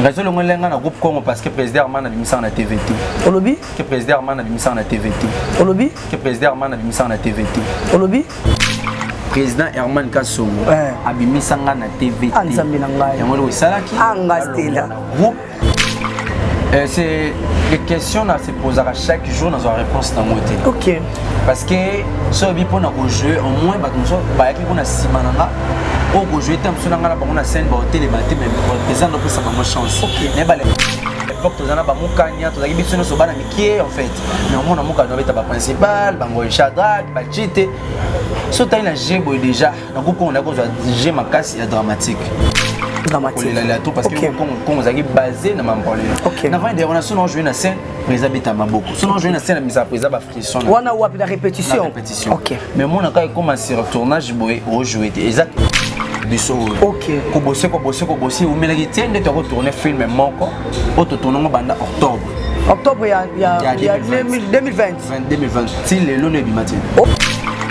Réseau le moyen na groupe Congo parce que président Armand a mis ça na TVT. Au lobby? Que président Armand a mis ça na TVT. Au lobby? Que président Armand a mis ça na TVT. Au lobby? Président Herman Kassongo a mis ça na TVT. Anzambi na ngai. Et moi le salaki. Anga stela. C'est les questions là se posent à chaque jour dans une réponse dans côté. OK. Parce que si on veut pour jouer au moins bah nous bah qui on a simananga au jouer tant sur ngala ba scène ba hôtel matin mais président donc ça pas chance. OK. Mais bah l'époque tous ana ba mukanya tousaki biso so bana mikie en fait. Mais au moins na mukanya beta ba principal ba ngo Shadrach ba Chite. So t'as une jebo déjà donc on a cause j'ai ma casse ya dramatique. Dramatique. Parce que quand vous avez basé dans ma parole. Avant des relations on joue une scène président beta maboko. Sinon jouer une scène la mise à président ba frisson. On a la répétition. OK. Mais moi on a commencé retournage boy rejouer exact. OK. Ko bosser ou mais la tienne de retourner film moko auto tournement banda octobre. Octobre il y a 2020. 2020. Si le long du matin.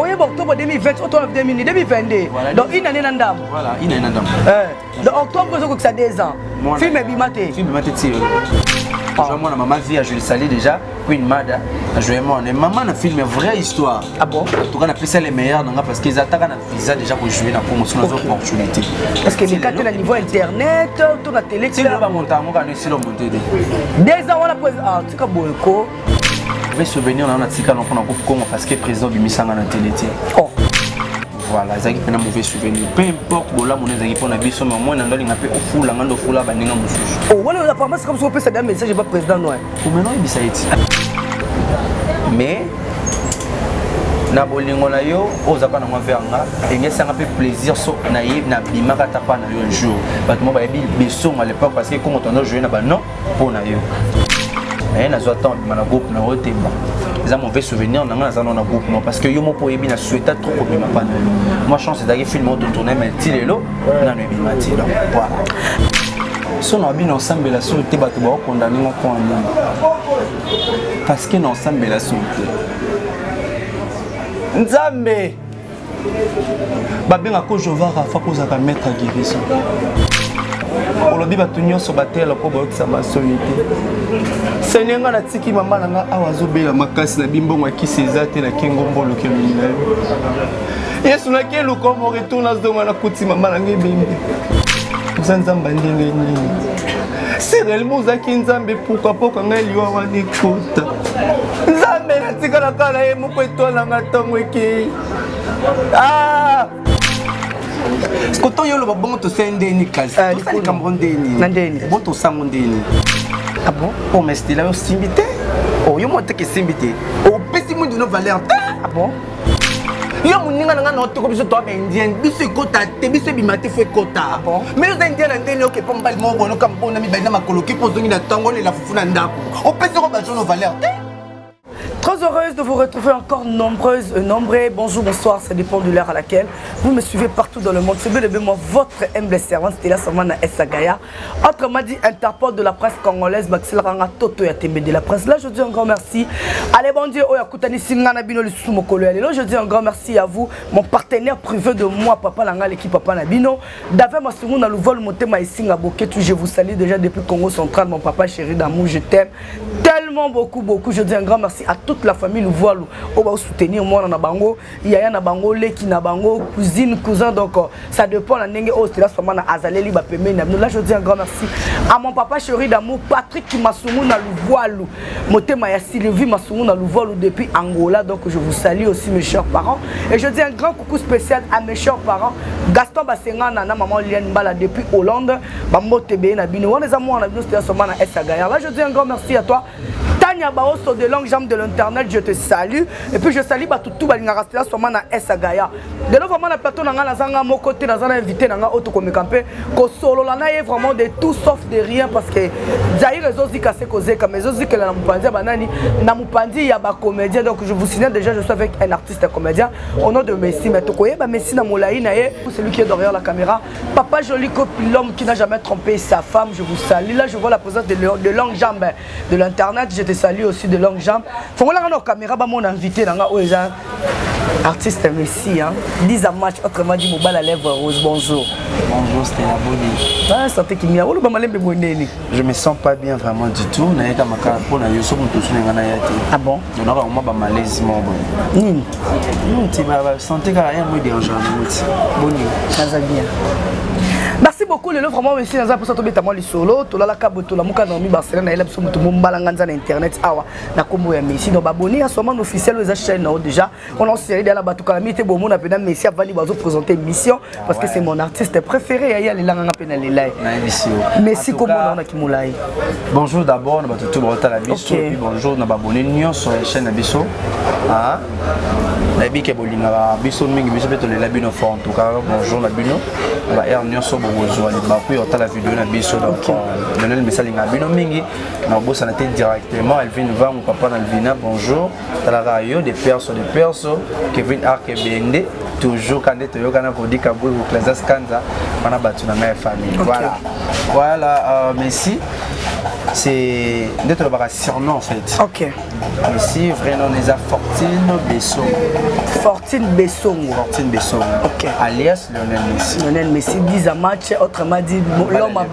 Oui, octobre 2020, octobre 2022. Donc, une année d'andam. Voilà, une année d'andam. Donc, octobre, ça 2 ans. Film est bimaté. Film est bimaté. Moi, maman vie à Jules Salé déjà, Queen Mada, maman a filmé vraie histoire. Ah bon? En tout cas, on a pris ça les meilleurs parce qu'ils attaquent un visa déjà pour jouer dans la promotion des opportunités. Est-ce que les cas à niveau internet, tout la télé, c'est là monter, on a essayé de monter. 2 ans, on a posé. Ah, tu as beaucoup. Je vais souvenir dans la tika dans le Congo parce que le président du Missanga na télé. Oh. Voilà, ça qui est un mauvais souvenir. Peu importe bola mon ezaki pour na biso mais moi ndali ngape ofula ngando ofula baninga mususu. Oh, voilà la promesse comme si on peut ça un message pas président noir. Pour maintenant il bisa eti. Mais na bolingo na yo ozaka na mwa veranga engesa nga pe plaisir so na yeb na bimaka tapa na yo un jour. Parce que moi ba yebi beso à l'époque parce que comme on a joué na ba non pour na yo. Mais na zo attendre na groupe na otemba. C'est un mauvais souvenir dans un groupe parce que yo mo po yebi na souhaita trop comme ma pas. Moi chance d'aller filmer de tourner mais tilelo na no yebi mati donc voilà. So na bin ensemble la souhaité bato ba condamner mon point parce que na ensemble la souhaité. Nzambe babenga ko jovara fa ko za ka mettre guérison. Olobi bato nyonso batela ko bokisa masonité. Senenga na tiki mama nanga awazobela makasi na bimbongo akisi ezate na kengo mbolo kelina. Yesu na kelo ko mo retourna zonga na kuti mama nanga bimbi. Nzamba ndenge nini. Réellement zaki nzambe pourquoi pas ngai liwa wani kota. Nzambe na tika na kala ye moko etola nga tongo eki. Ah! Skoto yolo ba bon to sendeni kazi. Ni kamrondeni. Nandeni. Bon to samondeni. Ah bon? Oh mais c'était là au simbité. Oh yo monte que simbité. Oh pesi mu dino valeur. Ah bon? Yo muninga nga na to ko biso to ba indien. Biso kota te biso bimate fe kota. Bon. Mais os indien ndeni oke pombali mo bono kampona mi baina makoloki pozongi na tango le la fufuna ndako. O pesi ko ba jono valeur. Très heureuse de vous retrouver encore nombreux. Bonjour, bonsoir, ça dépend de l'heure à laquelle vous me suivez partout dans le monde. C'est bien moi, votre humble servante, c'était là seulement à Essagaya. Autrement dit, Interpol de la presse congolaise, Maxil Ranga Toto Yatembe de la presse. Là, je dis un grand merci. Allez, bon Dieu, Oyakutani Singana Bino le Soumokolo. Là, je dis un grand merci à vous, mon partenaire privé de moi, Papa Langa, l'équipe Papa Nabino. David Massoumou, dans le vol, Motema et Singaboketu, je vous salue déjà depuis Congo central, mon papa chéri d'amour, je t'aime tellement beaucoup. Je dis un grand merci à toute la famille nous voit on va soutenir moi na bango yaya na bango leki na bango cousine cousin donc ça dépend la ndenge au stela soma na azaleli ba pemé na là je dis un grand merci à mon papa chéri d'amour Patrick Massoumou na Louvoilou motema ya Sylvie Massoumou na Louvoilou depuis Angola donc je vous salue aussi mes chers parents et je dis un grand coucou spécial à mes chers parents Gaston Basenga na maman Liane Bala depuis Hollande ba motebe na bino on les amours na bino stela soma na Essagaya là je dis un grand merci à toi Tania Baoso de longue jambe de l'internet, je te salue. Et puis je salue tout Balingara Soma na Essagaya. De là vraiment la plateau na zanga mon côté dans un invité na auto comme campé ko solo la na est vraiment de tout sauf de rien parce que Zaire ezozi kase koze comme ezozi que la mupandi banani na mupandi ya ba comédien donc je vous signale déjà je suis avec un artiste comédien au nom de Messi mais tokoye ba Messi na Molaï na ye celui qui est derrière la caméra papa joli copine l'homme qui n'a jamais trompé sa femme je vous salue là je vois la présence de longue jambe de l'internet je te salue aussi de longue jambe faut la caméra ba mon invité na oza Artiste Messi, hein. 10 à match, autrement dit, Mobile à lèvres rose. Bonjour. Bonjour, c'était la bonne. Ah, santé qui m'y a. Je me sens pas bien vraiment du tout. Ah bon? On aura un peu malaise. Non, tu vas sentir qu'il y a un peu de danger. Ça va bien. Merci beaucoup, le vraiment merci dans un pour ça tomber tellement les solo, tout la cabo tout la muka dans mi Barcelone na elab somo tout mon balanga na internet awa na kombo ya Messi donc abonné à son man officiel aux chaînes déjà on a série de la batuka mi te bon mon appena Messi a vali bazo présenter émission parce que c'est mon artiste préféré ya les langa pena les live. Messi comment on a ki moulay. Bonjour d'abord na tout brota la biso et bonjour na abonné nyon sur la chaîne biso. Ah. La bi ke bolinga biso mingi biso beto le labino fort en tout cas bonjour la bino. Va er nyon so la vidéo na biso donc Lionel Messi na bino mingi na bossa na directement Elvin va mon papa na Elvina bonjour la radio des perso Kevin Arkebende toujours quand tu yo kana kodi kabou ou Plazas Kanza mana batu na ma famille voilà Messi c'est d'être le surnom en fait. OK. Messi vrai nom les Fortune Besson. Fortune Besson. OK. Alias Lionel Messi 10 à match autrement dit l'homme à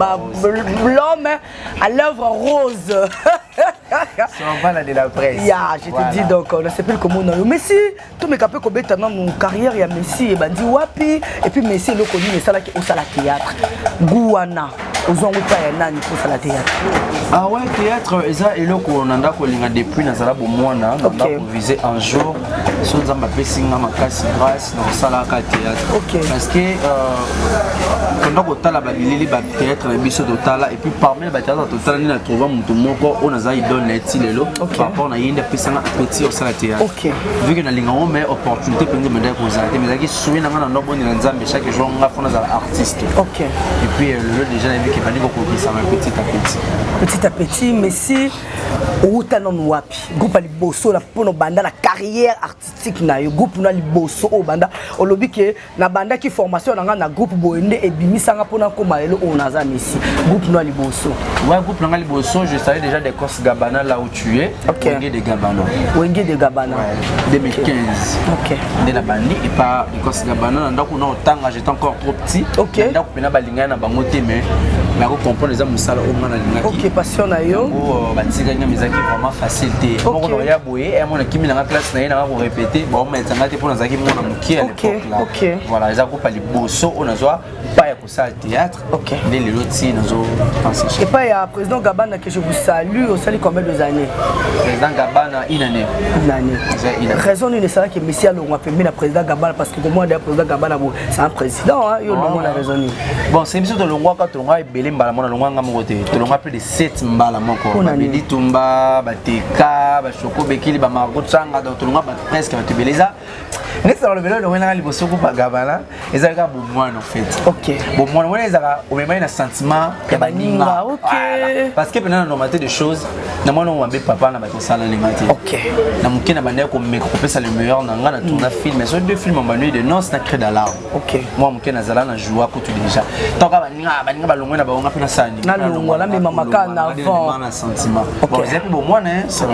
l'œuvre rose. C'est un mal de la presse. Je te dis donc on ne sait plus comment on a Messi tout mes capé comme dans mon carrière il y a Messi et bandi wapi et puis Messi le connu mais ça là qui au sala théâtre Gouana aux gens pas nani pour sala théâtre. Ah ouais théâtre ça et le qu'on anda ko linga depuis na sala bo mwana na ko viser un jour so nzamba pesinga makasi grâce na sala ka théâtre parce que quand on tala ba bilili ba théâtre na biso totala et puis parmi ba théâtre totala ni na trouver mutu moko on a za idole net lelo par rapport na yinde pesanga petit au sala théâtre vu que na linga on met opportunité pour me dire pour ça mais qui souit na na noboni na nzambe chaque jour on a fona za artiste et puis le déjà na vu que bani beaucoup qui ça petit à petit Messi utanon wapi groupe ali bosso la pono banda la carrière artistique na yo groupe na li bosso o banda olobi ke na banda ki formation na groupe boende e bimisanga pona koma lelo on aza Messi groupe na li bosso groupe na li bosso je savais déjà des courses Gabana là où tu es Wenge de Gabana 2015 de la bandi et pas des courses Gabana ndako na otanga j'étais encore trop petit ndako pena balinga na bango te mais la comprendre les amusala au mana linga passion na yo batika nga mizaki vraiment facilité moko do ya boye et mon équipe na classe na ina ko répéter bon mais tanga te pona zaki mona muki à l'époque là voilà les groupe ali bosso on a zoa pas ya ko sa théâtre les loti nazo penser et pas ya président Gabana que je vous salue au sali combien de années président Gabana une année raison une ça que Messi a longwa pembe na président Gabana parce que comment le président Gabana c'est un président hein yo longwa la raison bon c'est monsieur de longwa quand longwa belé mbala mona longwa ngamo côté longwa plus de 7 mbala moko babili tumba bateka ba choko bekili ba margot changa donc longwa ba presque ba tebeleza nessa le vélo on a li bosoko pa Gabana ezaka bo mwana en fait bon mwana on ezaka o même un sentiment ya baninga parce que pendant la normalité des choses na mwana on mbe papa na ba tosala lingati na mukina bande ko me ko pesa le meilleur na nga na tourna film mais so deux films en manuel de non c'est créé d'alarme moi mukina zala na joie ko tout déjà tant ka baninga balongwe na ba onga pena sani na longwa la mema makana avant na sentiment bon c'est plus bon mwana c'est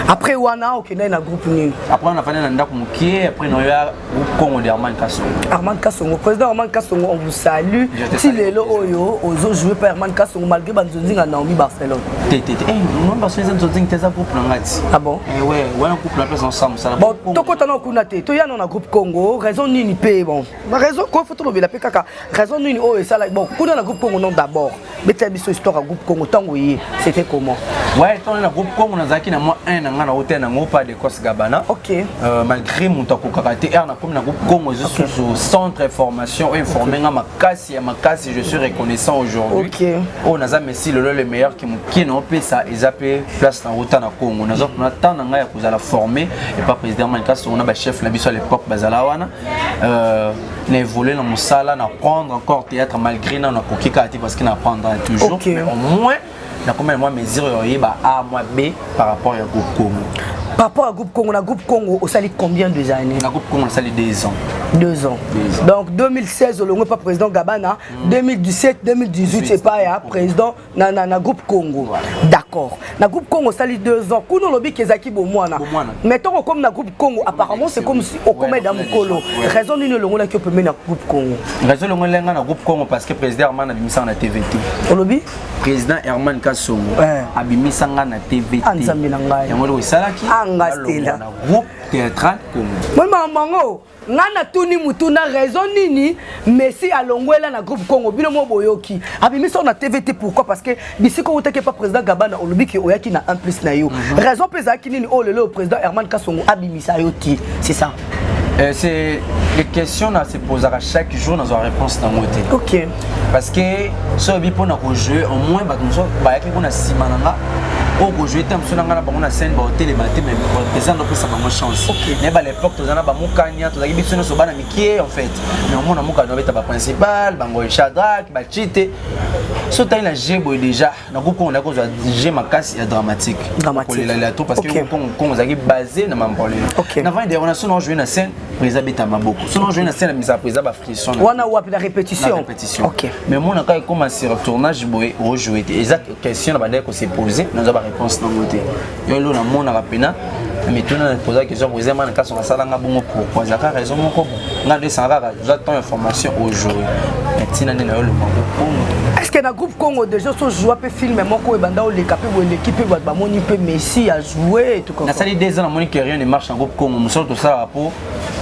après wana na groupe ni après on a fait na ndako mukie après no ya groupe Congo de Armand Kassongo président Armand Kassongo on vous salue ti lelo oyo ozo jouer par Armand Kassongo malgré banzonzinga na Naomi Barcelone non Barcelone nzonzinga teza groupe na ngati bon ouais groupe la place ensemble ça bon tokota na kuna te to ya na groupe Congo raison nini pe bon raison ko faut to bela pe kaka raison nini oyo ça bon kuna na groupe Congo non d'abord beta biso histoire à groupe Congo tango yi c'était comment tant na groupe Congo na zaki na moi un na ngana hôtel na ngopa de Kos Gabana malgré mon tako kakate na comme na groupe Congo sous centre de formation informé na makasi je suis reconnaissant aujourd'hui on a Messi le meilleur qui n'ont pas ça ils appellent place na route na Congo na zok na tant na ya kozala former et pas président Malkas on a ba chef na biso à l'époque bazala wana na évoluer dans mosala na prendre encore théâtre malgré na kokika parce qu'il apprendre toujours au moins na combien de mois mesure ba A moi B par rapport à groupe Congo Par rapport à groupe Congo, au sali combien de années? Le groupe Congo, ça 2 ans. 2 ans. Donc 2016, le pas président Gabana. 2017, 2018, c'est pas président na groupe Congo. D'accord. Na groupe Congo, ça 2 ans. Kuno lobby kezaki bomwana. Mettons comme na groupe Congo, apparemment c'est comme si au commet dans Mukolo. Raison d'une longue qui peut mener na groupe Congo. Raison longue na groupe Congo parce que président Herman a mis ça na TVT. Au lobby? Président Herman Kassongo a mis ça na TVT. Anzambi na ngai. Yango salaki. Angastela. Groupe théâtral Congo. Moi mamango. Ngana tuni mutuna raison nini Messi alongwela na groupe Congo bino mo boyoki abimi so na TVT pourquoi parce que d'ici ko uteke pas président Gabana olobiki oyaki na 1+ na yo raison pesa kini oh le président Herman Kassongo abimi sa yoti c'est ça. C'est les questions à se poser à chaque jour dans une réponse dans côté. OK. Parce que si on pour nous jouer au moins bah nous bah y a quelque chose simananga au jouer tant sur nanga ba on scène ba hôtel matin mais présent donc ça ba chance. Mais bah l'époque tu as ba mukanya tu as biso no so bana mikie en fait. Mais au moins na muka doit être ba principal bango Shadrack ba chité. So tu as la jebo déjà na groupe on a cause de ma casse dramatique. Dramatique. Parce que on a basé na mambolé. Na va des relations on jouer na scène président betama beaucoup. Sinon jouer na scène mise à président ba frisson. On a ou la répétition. OK. Mais moi on a commencé retournage boy rejouer exact question na ba dire que c'est posé nous avons réponse dans côté. Yo lo na mona rapena mais tu na poser question président na ka so sala nga bongo pourquoi za ka raison moko nga de sanga j'attends information aujourd'hui. Tina na yo le moko. Est-ce que dans groupe Congo déjà so jouer peut filmer moko e banda o l'équipe ou l'équipe ba moni peut Messi a jouer tout comme ça. Na sali 2 ans na moni que rien ne marche en groupe Congo nous sorte ça pour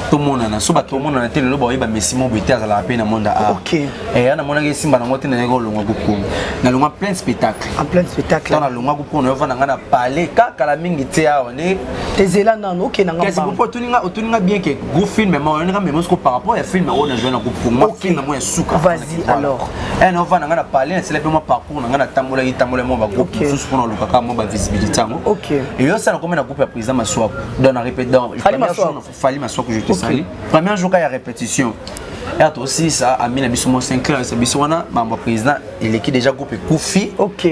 tout le monde na so ba tout le monde na télé lo ba yeba Messi mo bité azala pe na monde a. OK. Et na mona ke simba na ngote na ngo longa groupe Congo. Na longa plein spectacle. En plein spectacle. Dans la longa groupe Congo va na parler kala mingi tia on est tezela nan OK na ngamba. Qu'est-ce que otuninga bien que gros film mais on nga même par rapport à film on a joué na groupe Congo. Film moi souka. Vas-y alors. Et on va na parler c'est le parcours na tambola mo ba groupe sous pour le kaka mo ba visibilité mo. OK. Et yo ça na comme na groupe ya président Maswa dans la répétition. Fallait Maswa que je te salue. Premier jour il y a répétition. Et aussi ça a mis la biso Sinclair c'est biso wana membre président il est qui déjà groupe Koufi. OK.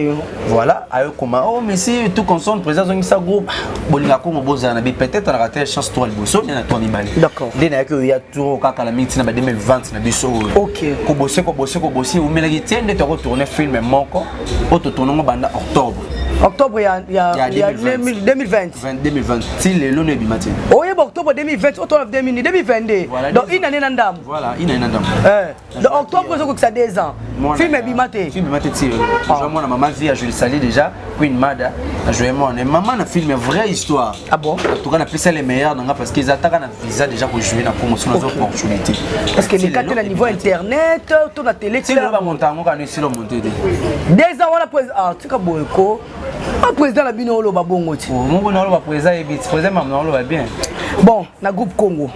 Voilà ayo comment oh mais si tout concerne président zongi sa groupe bolinga ko moboza na peut-être on a raté chance toi liboso na toi mibali. D'accord. Dena que il y a tout kaka la minute na 2020 na biso. OK. Ko bosser ou melaki tiende te retourner film moko auto tournons banda octobre. Octobre il y a 2020. 2020. Si le long est bimatin. Oh, il y a octobre 2020, octobre 2022. Voilà, donc, il y a une dame. Voilà, il y a une dame. Donc, octobre, c'est 2 ans. Film est bimatin. Film est bimatin, c'est. Moi, ma maman vit à Jules Salé déjà. Queen Mada. Je moi, maman a filmé une vraie histoire. Ah bon? En tout cas, on a fait ça les meilleurs parce qu'ils attaquent un visa déjà pour jouer dans la promotion des opportunités. Parce que les cas à niveau internet, tout la télé, tu vas monter, on va essayer de monter. 2 ans, on a posé. Ah, tu as beau écho. Le président la bino lo babongo ti. Mon bonolo ba président et président mamno lo va bien. Bon, na groupe Congo.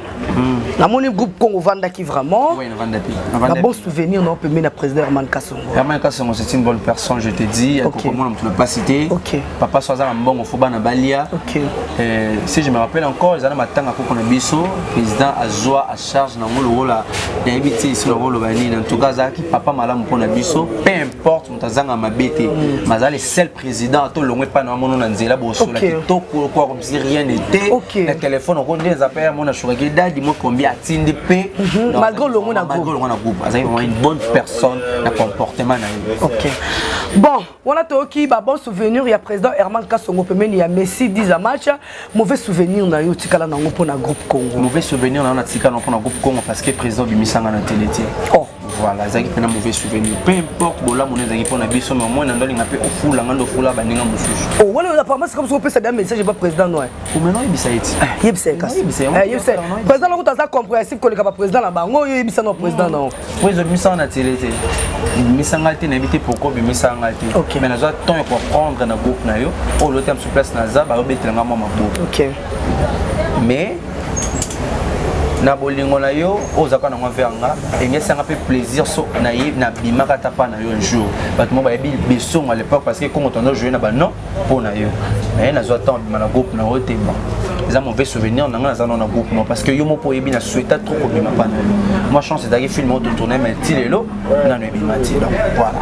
Na mon groupe Congo vanda qui vraiment. Oui, na vanda pi. Na bon souvenir non peut mettre président Herman Kassongo. Herman Kassongo c'est une bonne personne, je te dis, comment on ne peut pas citer. OK. Papa soza na mbongo foba na balia. OK. Si je me rappelle encore, ils ont matanga ko na biso, président azwa à charge na ngolo rola. Ya ibiti ici le rôle bani en tout cas zaki papa malamu ko na biso, peu importe mutazanga mabete. Mazali seul président to longwe pas na mono na nzela bo so la kitoko quoi comme si rien n'était. Le téléphone on connaît les appels mon achuraki dadi mo combien atindi pe malgré le monde na groupe. Azali vraiment une bonne personne, un comportement na lui. OK. Bon, on a toki ba bon souvenir il y a président Herman Kassongo pemeni ya Messi 10 à match, mauvais souvenir na yo tikala na ngo pona groupe Congo. Mauvais souvenir na tikala na pona groupe Congo parce que président bimisanga na télé. Oh. Voilà, ça qui fait un mauvais souvenir. Peu importe, bola mon ezaki pona biso mais au moins ndoli ngape ofula ngando fula baninga mususu. Oh, voilà apparemment c'est comme si on peut ça un message pas président non. Ou maintenant il bisa eti. Yebisa kas. Yebisa. Président lo ta compréhensif que le cap président là bango yebisa non président non. Président bimisanga na télé té. Bimisanga té na éviter pourquoi bimisanga té. Mais na za temps pour prendre na groupe na yo. Oh le terme sur place na za ba obetelanga mama bo. OK. Mais na bolingo na yo ozaka na ngavanga engesa nga pe plaisir so na yi na bimaka tapa na yo un jour bat mo ba yebi beso à l'époque parce que comme on a joué na ba non pour na yo mais na zo temps na groupe na ote ba un mauvais souvenir dans un groupe parce que yo mo po yebi na souhaita trop comme ma panel moi chance d'aller film auto tourner mais tilelo na no yebi mati donc voilà.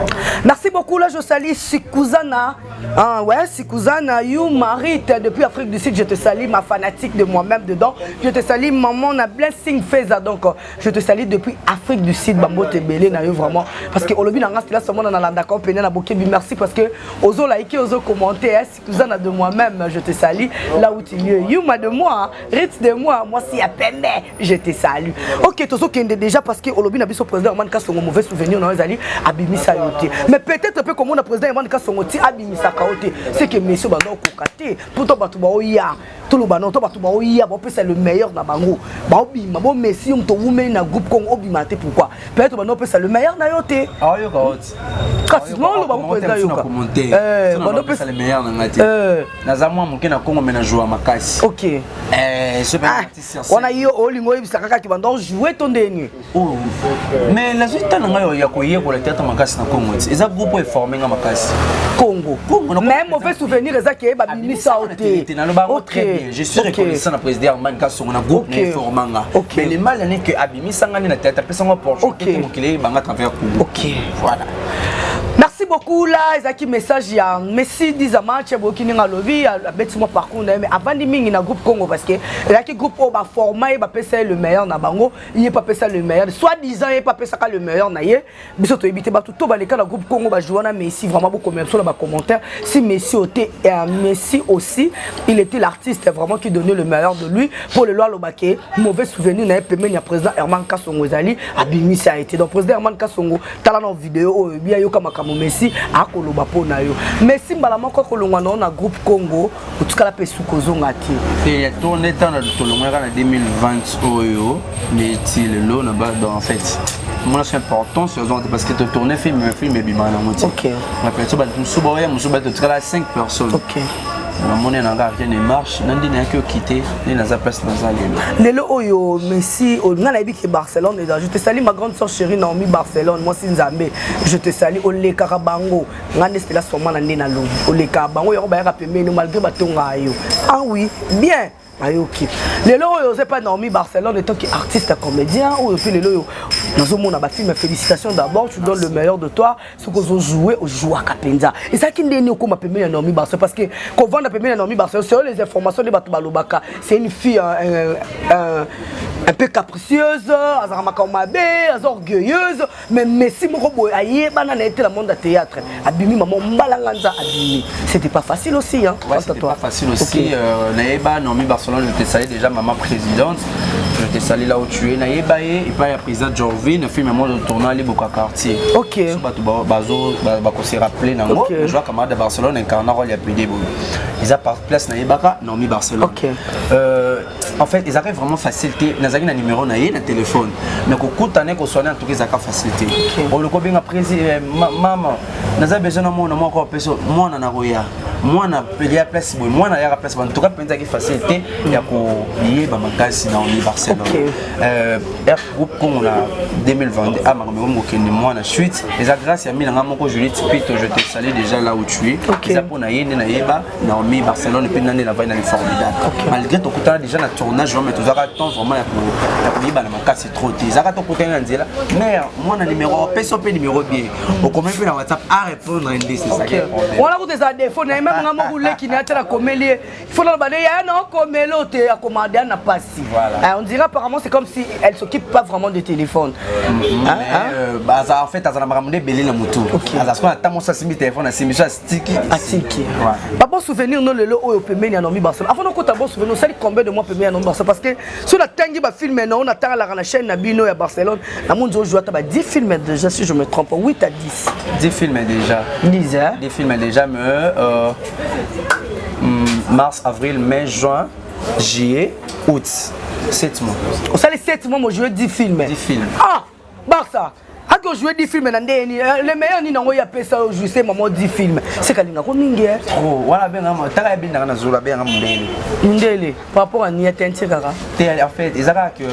Merci beaucoup là je salue Sikuzana. Ah ouais, Sikuzana, you Marite depuis Afrique du Sud, je te salue ma fanatique de moi-même dedans. Je te salue maman na blessing Feza donc je te salue depuis Afrique du Sud Bambo Tebele na yo vraiment parce que olobi na ngasti là seulement dans la d'accord peine na bokebi merci parce que ozo liker ozo commenter Sikuzana de moi-même je te salue là où tu es. You ma de moi, Ritz de moi si à peine je te salue. OK, tozo kende déjà parce que olobi na biso président man ka son mauvais souvenir na ezali abimisa yote. Mais peut-être peu comme on a président man ka son oti abimisa kaote. C'est que messieurs bana kokate pour to batu ba oya. Tout le bana to batu ba oya, ba c'est le meilleur na bango. Ba obima bo messi on to women na groupe Congo obimate pourquoi? Peut-être bana c'est le meilleur na yote. Ah yo kaote. Quasiment le ba président yo ka. Bana c'est le meilleur na ngati. Na zamwa muke na Congo mena jouer makasi. OK. Je vais on a eu olingo ebisaka kaki bando jouer ton dernier. Mais la suite na ngayo ya koyer pour le théâtre makasi na Congo. Eza groupe est formé na makasi. Congo. Même mauvais souvenir eza ke ba bimisa oté. Très bien. Je suis reconnaissant na président Armand Kassongo na groupe na formanga. Mais le mal n'est que abimisa ngani na théâtre pesa ngo pour chanter mon kilé banga travers Congo. OK. Voilà. Merci beaucoup là, ezaki message ya Messi Dizama Tcheboki ninga lobby a beti mo parcours mais avant di mingi na groupe Congo parce que ezaki groupe au ba format ba pesa le meilleur na bango, il est pas pesa le meilleur. Soit disant il est pas pesa le meilleur na ye, biso to ebité ba tout ba les cas na groupe Congo ba jouer na Messi vraiment beaucoup commerciaux ba commentaire. Si Messi était Messi aussi, il était l'artiste vraiment qui donnait le meilleur de lui pour le loi Lobake. Mauvais souvenir na pemé ya président Herman Kassongo Zali abimi ça a été donc président Herman Kassongo tala na vidéo bien yo kama Messi a koloba pona yo Messi mbala moko kolongwa na groupe Congo utukala pe sukozonga ti et tourné dans le tolonga na 2020 oyo mais il lo na ba en fait moi c'est important sur parce que tu tourner film et bimana moti. OK. La personne ba musuba tukala 5 personnes. OK. La monnaie n'a rien ne marche nandi na que quitter ni na za place dans lelo lelo oyo Messi on a l'habit que Barcelone je te salue ma grande sœur chérie Naomi Barcelone moi si Nzambe je te salue ole karabango ngane stela soma na ndena lo ole karabango yo ba rapemeno malgré batonga yo ah oui bien ayoki lelo oyo c'est pas Naomi Barcelone étant artiste comédien ou puis lelo yo dans mon ba film félicitations d'abord tu donnes le meilleur de toi ce que vous jouez au joie kapenza et ça qui ndeni ko ma pemé Naomi Barcelone parce que quand vend la pemé Naomi Barcelone c'est les informations de batu balobaka c'est une fille un peu capricieuse azamaka mabe orgueilleuse mais Messi moko boy aye bana na été la monde de théâtre abimi maman mbalanganza abimi c'était pas facile aussi hein ouais, c'était pas facile aussi naeba Naomi Barcelone je te salue déjà maman présidente je te salue là où tu es naeba et pas la présidente Jorvin le film moi de tourner les Boca quartier OK batu bazo ba ko se rappeler nango je vois camarade de Barcelone incarne rôle ya PD ils a par place naeba Naomi Barcelone OK en fait ils arrivent vraiment facilité nazaki na numéro na ye na téléphone mais ko kutane ko sonner en tout cas zaka facilité on le kobinga président maman naza besoin na mona moko peso mona na roya mona pedia place boy mona ya place en tout cas penza ki facilité ya ko yeba makasi na Naomi Barcelone groupe comme on a 2022 à Maromo Kenya mona suite les grâce ya mina moko Juliette Pito je te salue déjà là où tu es ça pour na yende na yeba Naomi Barcelone puis nane la vaille na formidable malgré ton kutana déjà na tournage mais tu auras temps vraiment ya yeba na makasi trop te zaka to kutana nzela mais moi na numéro peso pe numéro bien au comment pe na WhatsApp à répondre en c'est ça on a des défauts na même ngamo rouler qui n'a pas commélier il faut le balayer non commélo te a commander na passi on dirait apparemment c'est comme si elle s'occupe pas vraiment de téléphone en fait azana makamde belé na moto azaswa tamo sa simi téléphone na simi sa sticky pas bon souvenir non le oyo pemeni ya Naomi Barcelone avant qu'on t'a bon souvenir ça combien de mois pemeni ya Naomi Barcelone parce que sur la tangi ba film non on attend la chaîne na bino ya Barcelone na monde joue ta ba 10 films déjà si je me trompe 8 à 10 10 films déjà 10 films déjà mais mars avril mai juin juillet août 7 mois on ça les 7 mois moi jouer 10 films ah Barça que jouer 10 films dans les meilleurs ni nango ya pesa jouer c'est maman 10 films c'est kalinga ko mingi oh wala benga ma taka binda na zula benga mundele par rapport à niete ntikaka en fait ezaka que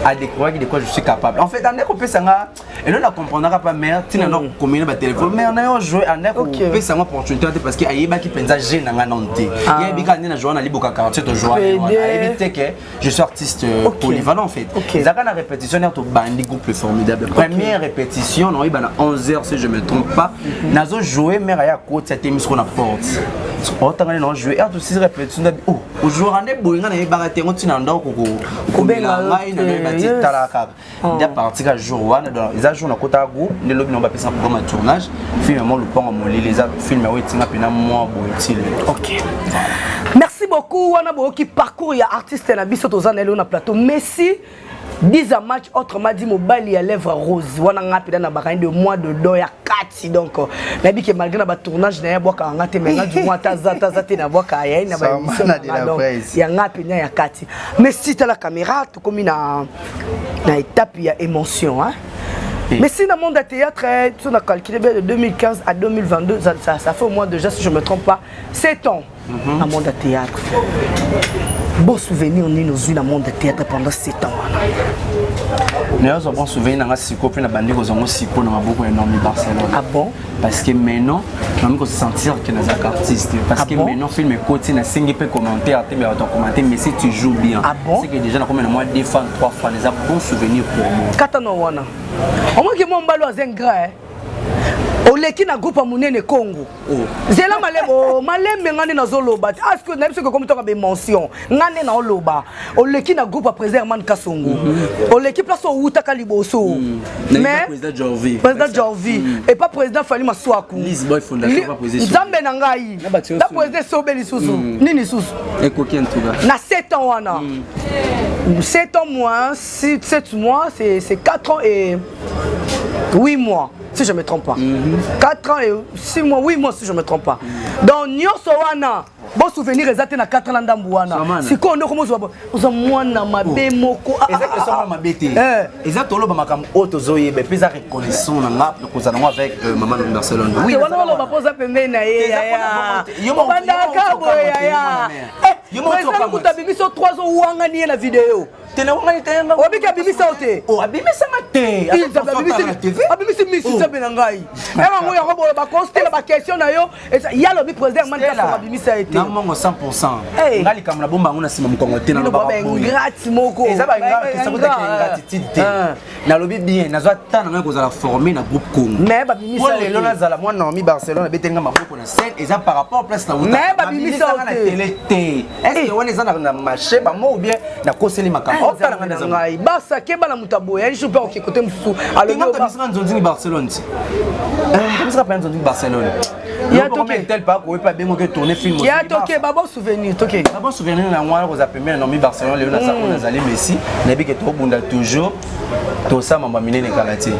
à découvrir de quoi je suis capable en fait en ko pesa nga et là comprendra pas mère tina na combiner ba téléphone mais on a joué en ko pesa nga opportunité parce que ayeba ki penza jeune nga nonté yebika ni na jouer na liboka 47 joueurs ayebite que je suis artiste polyvalent en fait ezaka na répétition to bandi groupe formidable première répétition non iba na 11h si je me trompe pas nazo jouer mère ya côté cette émission na porte autant non jouer et tout 6 répétitions oh aujourd'hui on est boyinga na yebaka te ngoti na ndako ko benga ngai na yeba ti talaka dia parti ka jour wana donc ils a jour na kota groupe ne lobi no ba pesa pour tournage film mo le pont mo les film ya wetinga pena moi boyitile OK merci beaucoup wana bo qui parcours ya artiste na biso tozana na plateau Messi 10 à match autrement dit mobile à lèvres rose wana ngapida na bakani de mois de do ya kati donc na bi que malgré na ba tournage na ya boka ngate menga du mois taza te na boka ya na ba ya ngapina ya kati mais si tu la caméra tu comme na étape ya émotion hein. Mais si dans le monde du théâtre, tu as calculé de 2015 à 2022, ça fait au moins déjà, si je ne me trompe pas, 7 ans dans le monde du théâtre. Bon souvenir, on est dans le monde du théâtre pendant 7 ans. Nous avons un bon souvenir dans Siko, puis nous avons Siko dans beaucoup énorme Barcelone. Ah bon? Parce que maintenant, nous avons sentir que nous sommes artistes. Parce que maintenant, film est côté, nous avons commenté, mais si tu joues bien. Ah bon? C'est que déjà, nous avons moins 2 fois, 3 fois, nous avons un bon souvenir pour moi. Katano wana. Au moins que mon ballon a un gras. Oleki na groupe monene Congo. Zela malem ngane na zoloba. Est-ce que n'aime ce que comme tu as mention. Ngane na oloba. Oleki na groupe président Man Kasongo. Oleki place au Utaka Liboso. Mais président Jorvi et pas président Fali Maswaku. Lisboy fondateur pas président. Zambe na ngai. Da président Sobeli Susu. Nini Susu. Et coquin tout là. Na 7 ans wana. 7 ans moins 7 mois c'est 4 ans et 8 mois. Si je ne me trompe pas. 4 ans et 6 mois, 8 mois si je ne me trompe pas. Donc, Nyoso wana, bon souvenir exact na 4 ans d'ambu wana. Si ko ndoko mozo oza mwana mabe moko. Exact que ça m'a bêté. Exact tolo ba makam auto zoye be pesa reconnaissance na ngap ko za ngo avec maman de Barcelone. Oui, wana lo ba posa pembe na ye ya. Yo banda ka boya ya. Yo mo to ka biso 3 ans wanga ni na vidéo. Tena wanga tenga. Obika bimisa ote. Oh abimisa mate. Abimisa misi zabe na ngai. Ema ngo ya ko ba constater ba question na yo. Ya lo bi président man ka abimisa ete. Namongo 100%. Ngali kama na bomba ngona sima mukongo tena no ba ngati moko. Eza ba ngati ça peut gratitude. Na lobi bien na zo tana ngako za la former na groupe Congo. Mais ba bimisa ote. Lelo na zala mwana mi Barcelone betenga maboko na scène eza par rapport place na wuta. Mais ba bimisa na télé té. Est-ce que wana eza na marché ba mo ou bien na koseli makamba. Otana ngana ngai. Basa keba na mutabo ya nisho pa okikote msusu. Alors ngata bisanga nzonzi Barcelone. Comment ça s'appelle Barcelone? Il y a toqué tel pas qu'on pas bien que tourner film. Il y a toqué ba bon souvenir toqué. Ba bon souvenir na moi aux appelés na mi Barcelone Léon Nazali Messi na bi que to bunda toujours to ça mamba minene kalati.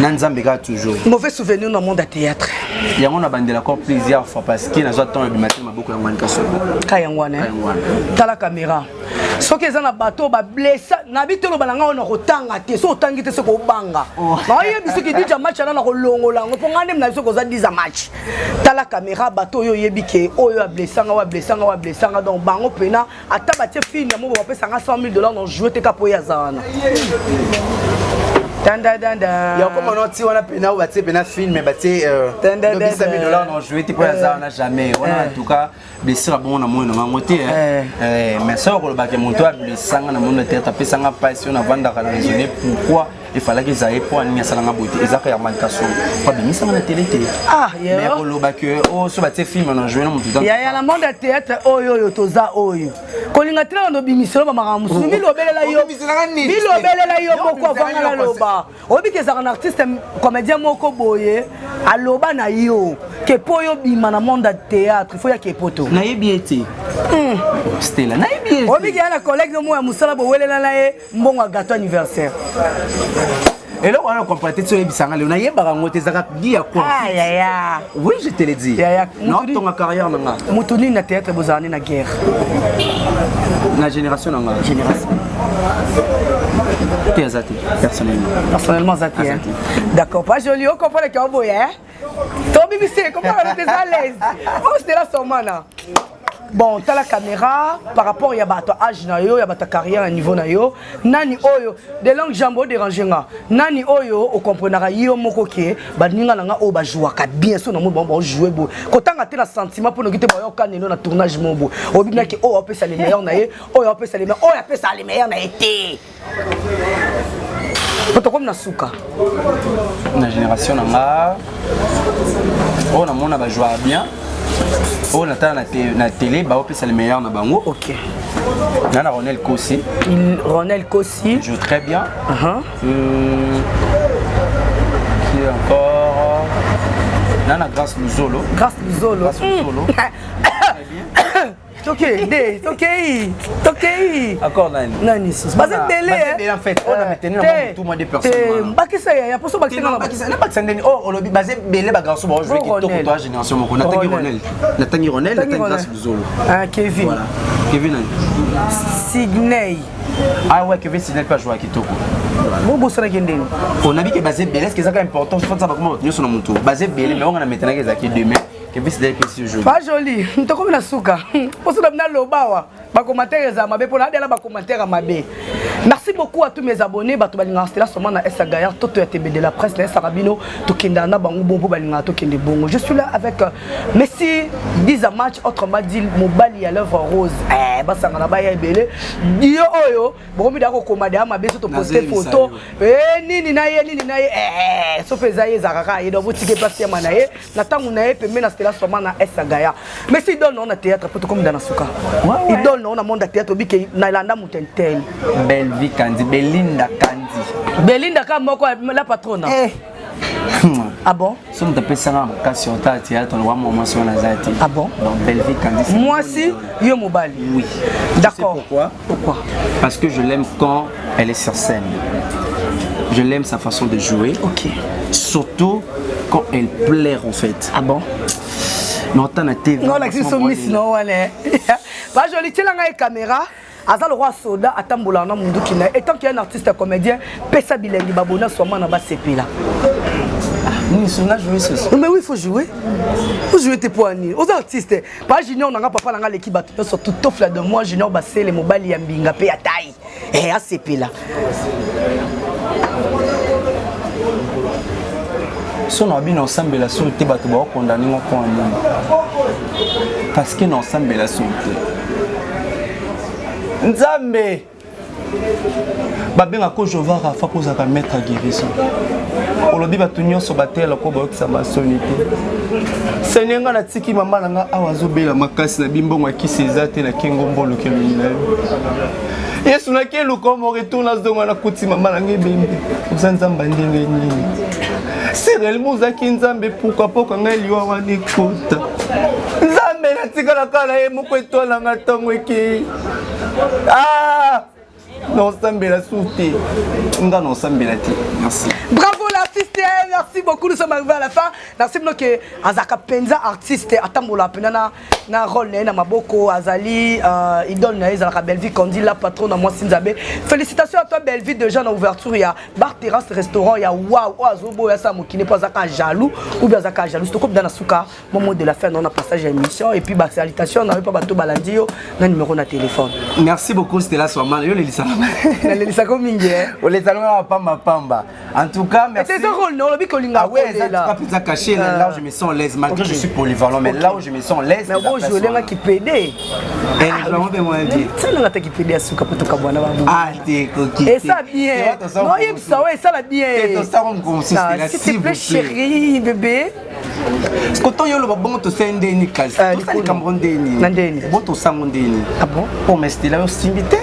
Na nzambe ka toujours. Mauvais souvenir dans le monde du théâtre. Il y a on a bandé la corps plusieurs fois parce qu'il na zo temps le matin maboko ya ngwana kaso. Kayangwana. Tala caméra. Soki eza na bateau ba blessa na bitelo balanga ona kotanga te so otangi te se ko banga. Ba yebi ki dija match na ko longola ngo ngane na biso ko za 10 match. Tala caméra bateau yo yebi ke oyo a blessanga donc bango pena ata ba tie film mo ba pesa $100,000 dans jouer te kapo ya zana. Danda. Il y a comme on dit on a pena ou ba tie pena film mais ba tie $100,000 dans jouer te po ya zana jamais. On en tout cas blessure bon na mo na ngote mais ça ko ba ke monto a blessanga na mo na tête pesa nga passion na vanda kana raisonner pourquoi il fallait qu'ils aient pour animer ça dans beauté ils a man kaso pas bien ça na télé mais ko lo ba ke o so ba tie film na jouer na mo tout il y a la monde de théâtre oyo toza oyo kolinga tena no bimiselo ba makamusu bilobelela yo moko avanga la loba obi ke za un artiste comédien moko boye aloba na yo ke po yo bima na monde de théâtre il faut ya ke poto na yebiete Stella na yebiete obi ke na collègue mo ya musala bo welela na ye mbongo gâteau anniversaire Et là, on a complété sur les bisangales. On a eu des Guy à quoi? Oui, je te l'ai dit. Non, ton carrière, non. Moutouni na théâtre, vous avez na guerre. La génération, non. Génération. T'es Zati, personnellement. Personnellement, Zati. D'accord, pas joli, on comprend les cowboys, hein? Ton BBC, comment on est à l'aise? Oh, c'était là, son man. Bon, tu as la caméra, par rapport à ton âge, il y a ta carrière à niveau, nani oyo, des langues jambo dérangées, nani oyo, au comprenara, yo moko ke, baninga nanga o ba jouer bien sûr, on va jouer beau. Quand tu as le sentiment pour nous quitter, on a un tournage mobo. Au bout que oh, on peut ça les meilleurs naïe, oh, on peut ça les meilleurs, oh, on peut ça les meilleurs naïe. Quand on a souka. La génération nanga, on a mon jouer bien. Oh, na télé, bah, c'est le meilleur na bango. Ok. Nana Ronel Kossi. Ronel Kossi. Il joue très bien. Qui est encore Nana Grâce Luzolo. Grâce Luzolo. Ok. Encore Nani. Nani. Basé télé. En fait, on a maintenu tout le monde des personnes. Baki ça y a pour ça baki ça. Oh, on lobby basé belé ba garçon bon jouer qui toque toi génération mon Nathalie Ronel. Nathalie Grâce Luzolo. Ah Kevin. Voilà. Kevin. Sidney. Ah ouais, Kevin Sidney pas jouer à Kitoko. Bon bossa na gendeni. On a dit que basé belé est-ce que ça important je pense ça va comment tenir sur mon tour. Basé belé mais on a maintenant que ça qui demain. Pas joli, tu as comme la souka. Pour ça, je lobawa. Ba commentaire za mabe pour la ba commentaire mabe. Merci beaucoup à tous mes abonnés, ba to balinga stela soma na Essa Gaillard, toto ya TB de la presse, na Sarabino, to kenda na bango bombo balinga to kende bongo. Je suis là avec Messi 10 match autrement dit Mobali à l'œuvre rose. Ba sanga na ba ya belé. Dio oyo, bomi da ko komade ma be to poster photo. Nini na ye so peza ye zakaka ye do botike place ya manaye. Na tangu na ye pembe na stela soma na Essa Gaillard. Messi donne on a théâtre pour comme dans suka. Il donne on a monde théâtre biki na landa mutentel. Belvi Kandi, Belinda Kandi. Belinda Kamoko la patronne. Ah bon? Si on t'appelle ça en occasion théâtre, on va mention la Zati. Ah bon? Donc Belvi Kandi. Moi aussi, yo Mobali. Oui. D'accord. Pourquoi? Parce que je l'aime quand elle est sur scène. Je l'aime sa façon de jouer. Ok. Surtout quand elle plaire en fait. Ah bon? Non, t'en as TV. Non, la miss non, ouais. Bah joli, tu l'as une caméra. Aza le roi soda atambola na mundu kina. Et tant qu'il y a un artiste comédien, pesa bilengi babona soma na ba sepela. Oui, on a joué ce soir. Mais oui, il faut jouer. Faut jouer tes poignets. Aux artistes. Pas Junior, on a papa dans l'équipe surtout tout là de moi Junior Bassé les mobile yambinga pe ataï. Et à sepela. Si on a bien ensemble la sûreté, on va condamner mon point. Parce que nous ensemble la sûreté. Nzambe babenga ko jova rafa koza ka mettre guérison. Olobi batunyo so batela ko bokisa masonité. Senenga na tiki mama nanga awazo bela makasi na bimbongo akisi ezate na kengo mbolo kelina. Yesu na kelu ko mo retourna zonga na kuti mama nanga bembe. Uzanzamba ndenge nini. Cyril Mouzaki Nzambe pourquoi ngai liwa wani kota. Nzambe na tika la kala ye moko etola nga tongo eki. Ah! Non, Sambela Souté. Non, Sambela. Merci. Bravo l'artiste, merci beaucoup, nous sommes arrivés à la fin. Merci beaucoup que Azaka Penza artiste atambola penana na rôle na maboko Azali il donne Azaka Belvi Kandi la patronne moi Sinzabe. Félicitations à toi Belvi déjà dans l'ouverture il y a bar terrasse restaurant il y a waouh azobo ya sa mokine pas Azaka jaloux ou bien Azaka jaloux c'est comme dans la souka moment de la fin on a passage à émission et puis bah salutation on n'avait pas bateau balandio na numéro na téléphone. Merci beaucoup c'était là sur mal yo les lisa. Les lisa comme mingi. On les salons pamba. En tout cas merci. C'est un rôle non le bicolinga. Ah ouais ça pas plus caché là où je me sens à l'aise malgré je suis polyvalent mais là où je me sens à l'aise. Je l'ai qui pédé. Ça n'a pas qui pédé à souka pour tout cabana. Ah t'es coquille. Et ça bien. Non il ça ouais ça va bien. S'il te plaît chérie bébé. Quand on y a le bon to sende ni kalsi. To sende Cameroun deni. Nandeni. Bon to sango deni. Ah bon? Oh mais c'était là aussi invité.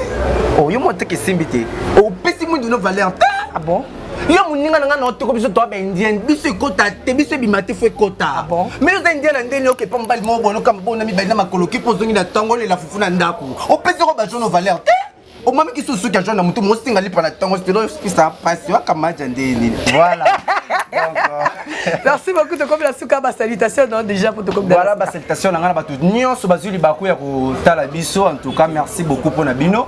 Oh yo monte que simbité. Oh petit monde de nos valeurs. Ah bon? Yo moninga nga na to biso to ba indien biso kota te biso bimate fo kota. Ah bon? Mais yo indien na ndeni oke pambali mo bono kam bona mi ba na makolo ki pozongi na tango le la fufu na ndako. O pesi ko ba jono valeur te. au moment qui se souvient que j'en ai monté mon single ali pendant temps c'était ça passe tu vois comme voilà. Merci beaucoup de comme la souka ba salutation non déjà pour te comme voilà ba salutation na ngana ba tout nyonso bazuli baku ya ko tala biso en tout cas merci beaucoup pour na bino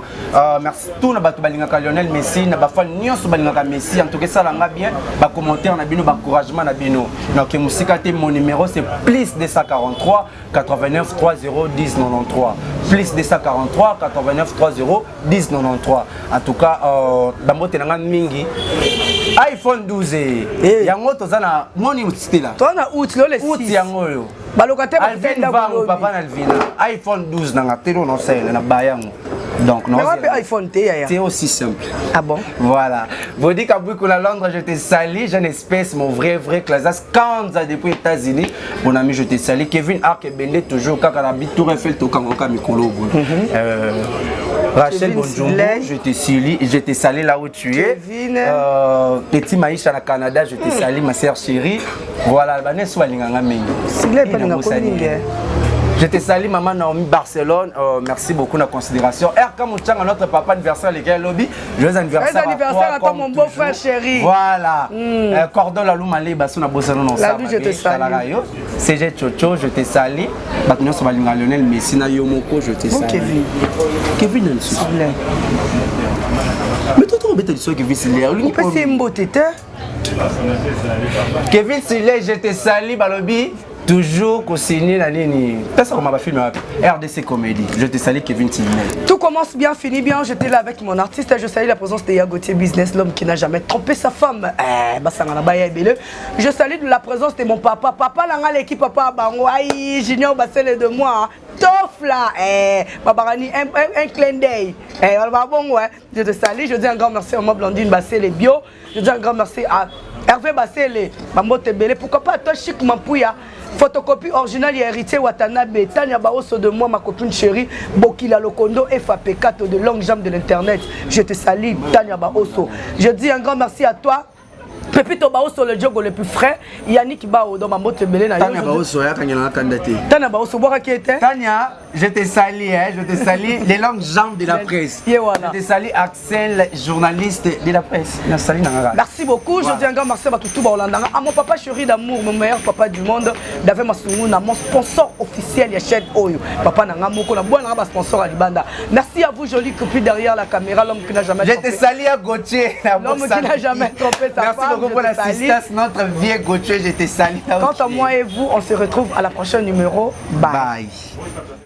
merci tout na batu balingaka Lionel Messi na ba fan nyonso balingaka Messi en tout cas ça langa bien ba commentaire na bino ba encouragement na bino donc musika te mon numéro c'est plus 243 89 30 10 93 plus 243 89 30 10 93 en tout cas ba mote na ngana mingi iPhone 12 yango tozana moni utila tona outilo le 6 uti yango yo balokate ba Alvin vangu papa na Alvina iPhone 12 na ngatelo no sele na bayango donc non mais iPhone T ya c'est aussi simple. Ah bon Voilà. Vous dites qu'à Boukoula Londres, je te salue. J'ai une espèce, mon vrai Classas. Quand ça depuis les États-Unis, mon ami, je te salue. Kevin Arkebende, toujours, quand on habite tout Eiffel, tout quand on Mikolo. Rachel Bonjour, je te salue là où tu es. Petit Maïcha à Canada, je te salue, ma sœur chérie. Voilà, je te salue maman Naomi Barcelone, merci beaucoup de la considération. Comme on notre papa anniversaire les lobby, joyeux anniversaire à toi mon beau frère chéri. Voilà. Cordon la Loumale basona bosano non ça. Je te salue. CG Chocho, je te salue. Batunion sur Balinga Lionel Messi na Yomoko, je te salue. Kevin. Kevin Nelson. Mais toi tu embêtes sur Kevin Siller. Il peut c'est mboté Kevin Siller, je te salue balobi. Toujours co-signé la ligne. Personne ne m'a filmé RDC Comédie. Je te salue Kevin Tillet. Tout commence bien, finit bien. J'étais là avec mon artiste. Je salue la présence de Yagotier Business, l'homme qui n'a jamais trompé sa femme. Je salue la présence de mon papa. Papa l'a l'équipe papa Bangouaï, Junior Bassel de moi. Tof là, Babarani, un clin d'œil. Je te salue. Je dis un grand merci à moi Blandine Bassel et Bio. Je dis un grand merci à Hervé Bassel, Mambo Tebele. Pourquoi pas toi Chic Mampouya? Photocopie originale et héritier Watanabe, Tania Baoso de moi, ma copine chérie, Bokila Lokondo, FAP4 de longue jambe de l'internet. Je te salue, Tania Baoso. Je dis un grand merci à toi. Pepito Baoso, le jogo le plus frais. Yannick Bao, dans ma moto belé. Tania Baoso, Tania Baoso, boire qui était Tania, je te salue, je te salue, les longues jambes de la presse. Je te salue, Axel, journaliste de la presse. Merci beaucoup. Je dis un grand merci à tout Hollande. À mon papa chéri d'amour, mon meilleur papa du monde, David Massouna, mon sponsor officiel, Yachet Oyo. Papa n'a pas sponsor à Libanda. Merci à vous, jolie copine derrière la caméra, l'homme qui n'a jamais trompé. Je te salue à Gauthier, l'homme qui n'a jamais trompé sa femme. Merci beaucoup pour l'assistance, notre vieux Gauthier, je te salue. Quant à moi et vous, on se retrouve à la prochaine numéro. Bye.